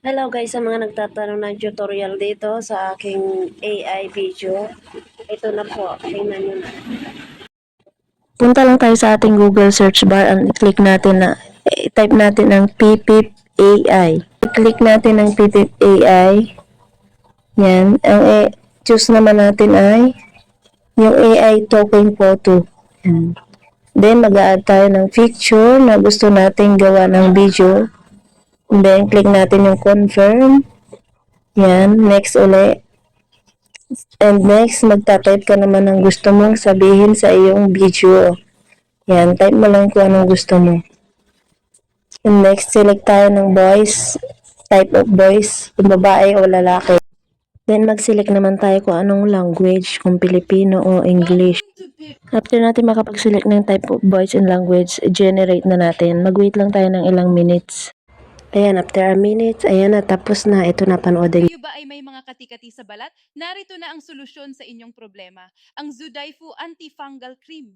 Hello guys, sa mga nagtatanong ng tutorial dito sa aking AI video. Ito na po, tingnan nyo na. Punta lang tayo sa ating Google search bar at i-click natin na, i-type natin ang PPIP AI. I-click natin ang PPIP AI. Yan. Choose naman natin ay yung AI token photo. Yan. Then, mag-a-add tayo ng picture na gusto nating gawa ng video. And then, click natin yung confirm. Yan. Next ulit. And next, magta-type ka naman ng gusto mong sabihin sa iyong video. Yan, type mo lang kung anong gusto mo. And next, select tayo ng voice, type of voice, kung babae o lalaki. Then, mag-select naman tayo kung anong language, kung Filipino o English. After natin makapag-select ng type of voice and language, generate na natin. Mag-wait lang tayo ng ilang minutes. Ayan, after a minute, ayan na, tapos na. Ito na, panoodin. Kayo ba ay may mga kati-kati sa balat? Narito na ang solusyon sa inyong problema, ang Zudaifu Antifungal Cream.